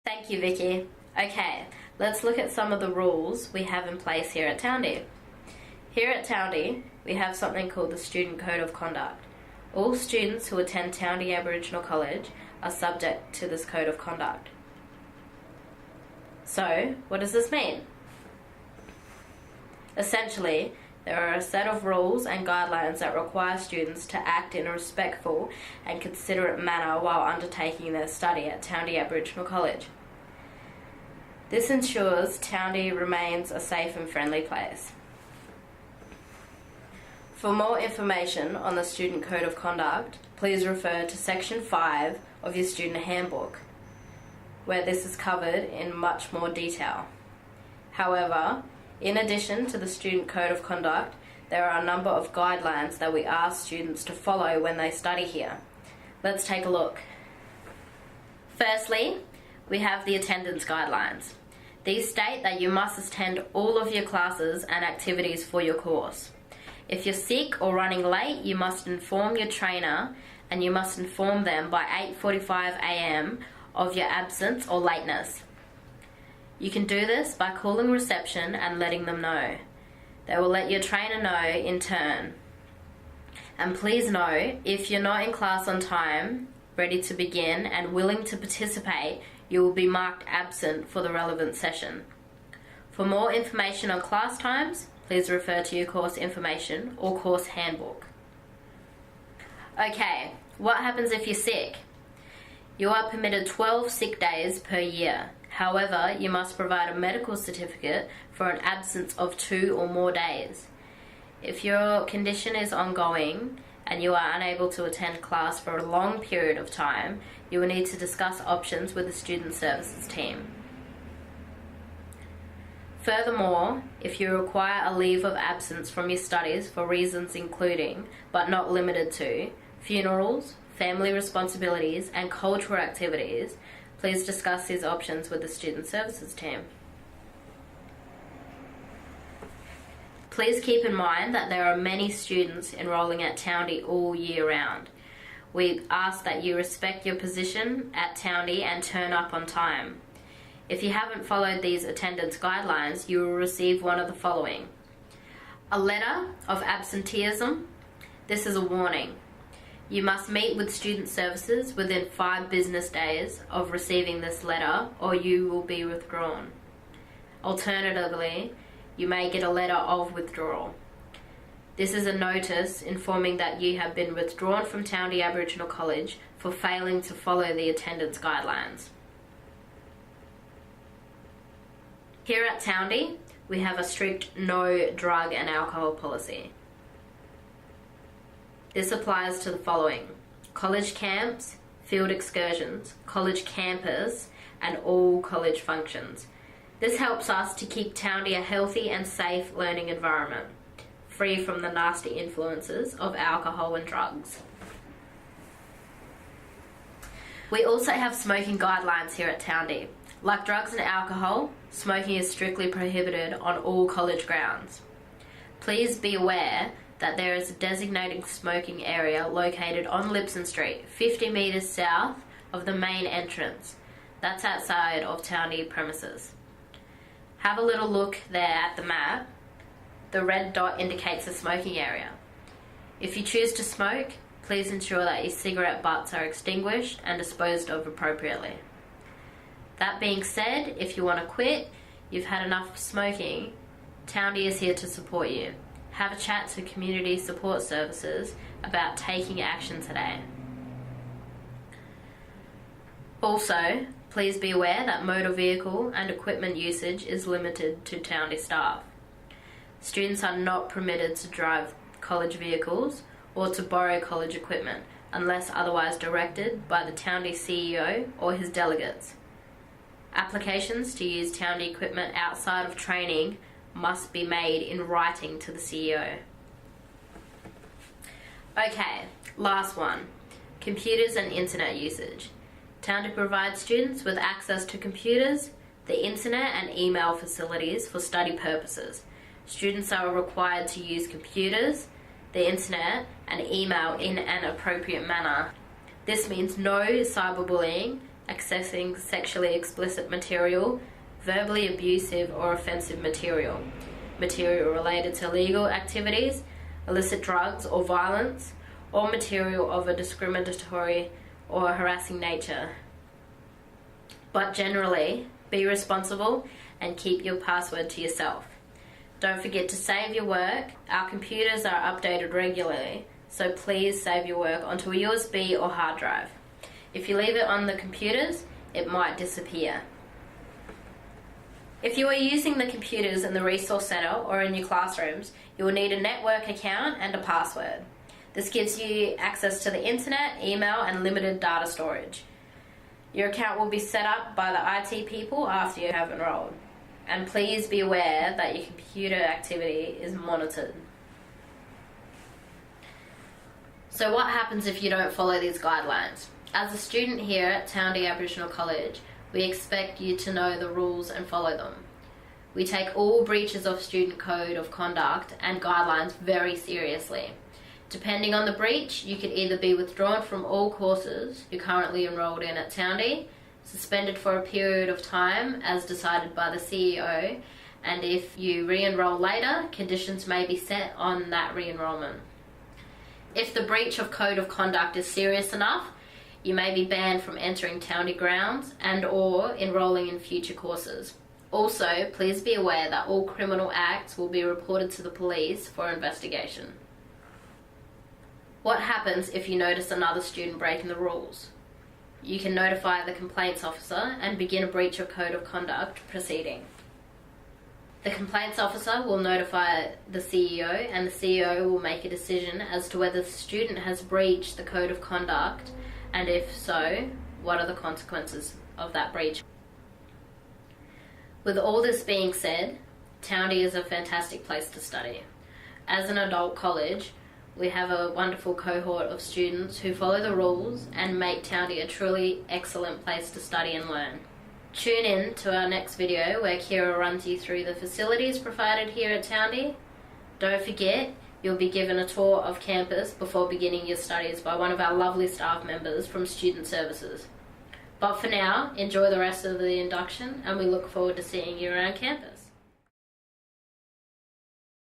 Thank you, Vicky. Okay, let's look at some of the rules we have in place here at Tauondi. Here at Tauondi, we have something called the Student Code of Conduct. All students who attend Tauondi Aboriginal College are subject to this Code of Conduct. So, what does this mean? Essentially, there are a set of rules and guidelines that require students to act in a respectful and considerate manner while undertaking their study at Tauondi Aboriginal College. This ensures Tauondi remains a safe and friendly place. For more information on the Student Code of Conduct, please refer to Section 5 of your Student Handbook, where this is covered in much more detail. However, in addition to the Student Code of Conduct, there are a number of guidelines that we ask students to follow when they study here. Let's take a look. Firstly, we have the attendance guidelines. These state that you must attend all of your classes and activities for your course. If you're sick or running late, you must inform your trainer and you must inform them by 8:45 a.m. of your absence or lateness. You can do this by calling reception and letting them know. They will let your trainer know in turn. And please know, if you're not in class on time, ready to begin and willing to participate, you will be marked absent for the relevant session. For more information on class times, please refer to your course information or course handbook. Okay, what happens if you're sick? You are permitted 12 sick days per year. However, you must provide a medical certificate for an absence of 2 or more days. If your condition is ongoing and you are unable to attend class for a long period of time, you will need to discuss options with the Student Services team. Furthermore, if you require a leave of absence from your studies for reasons including, but not limited to, funerals, family responsibilities, and cultural activities, please discuss these options with the Student Services team. Please keep in mind that there are many students enrolling at Tauondi all year round. We ask that you respect your position at Tauondi and turn up on time. If you haven't followed these attendance guidelines, you will receive one of the following: a letter of absenteeism. This is a warning. You must meet with Student Services within 5 business days of receiving this letter or you will be withdrawn. Alternatively, you may get a letter of withdrawal. This is a notice informing that you have been withdrawn from Tauondi Aboriginal College for failing to follow the attendance guidelines. Here at Tauondi, we have a strict no drug and alcohol policy. This applies to the following: college camps, field excursions, college campus, and all college functions. This helps us to keep Tauondi a healthy and safe learning environment, free from the nasty influences of alcohol and drugs. We also have smoking guidelines here at Tauondi. Like drugs and alcohol, smoking is strictly prohibited on all college grounds. Please be aware that there is a designated smoking area located on Lipson Street, 50 metres south of the main entrance. That's outside of Tauondi premises. Have a little look there at the map. The red dot indicates the smoking area. If you choose to smoke, please ensure that your cigarette butts are extinguished and disposed of appropriately. That being said, if you want to quit, you've had enough smoking, Tauondi is here to support you. Have a chat to Community Support Services about taking action today. Also, please be aware that motor vehicle and equipment usage is limited to Tauondi staff. Students are not permitted to drive college vehicles or to borrow college equipment unless otherwise directed by the Tauondi CEO or his delegates. Applications to use Tauondi equipment outside of training must be made in writing to the CEO. Okay, last one. Computers and internet usage. Tauondi provides students with access to computers, the internet and email facilities for study purposes. Students are required to use computers, the internet and email in an appropriate manner. This means no cyberbullying accessing sexually explicit material, verbally abusive or offensive material, material related to illegal activities, illicit drugs or violence, or material of a discriminatory or harassing nature. But generally, be responsible and keep your password to yourself. Don't forget to save your work. Our computers are updated regularly, so please save your work onto a USB or hard drive. If you leave it on the computers, it might disappear. If you are using the computers in the Resource Centre or in your classrooms, you will need a network account and a password. This gives you access to the internet, email and limited data storage. Your account will be set up by the IT people after you have enrolled. And please be aware that your computer activity is monitored. So what happens if you don't follow these guidelines? As a student here at Tauondi Aboriginal College, we expect you to know the rules and follow them. We take all breaches of student code of conduct and guidelines very seriously. Depending on the breach, you could either be withdrawn from all courses you're currently enrolled in at Tauondi, suspended for a period of time as decided by the CEO, and if you re-enroll later, conditions may be set on that re-enrollment. If the breach of code of conduct is serious enough, you may be banned from entering Tauondi grounds and or enrolling in future courses. Also, please be aware that all criminal acts will be reported to the police for investigation. What happens if you notice another student breaking the rules? You can notify the complaints officer and begin a breach of code of conduct proceeding. The complaints officer will notify the CEO and the CEO will make a decision as to whether the student has breached the code of conduct, and if so, what are the consequences of that breach. With all this being said, Tauondi is a fantastic place to study. As an adult college, we have a wonderful cohort of students who follow the rules and make Tauondi a truly excellent place to study and learn. Tune in to our next video where Kira runs you through the facilities provided here at Tauondi. Don't forget, you'll be given a tour of campus before beginning your studies by one of our lovely staff members from Student Services. But for now, enjoy the rest of the induction and we look forward to seeing you around campus.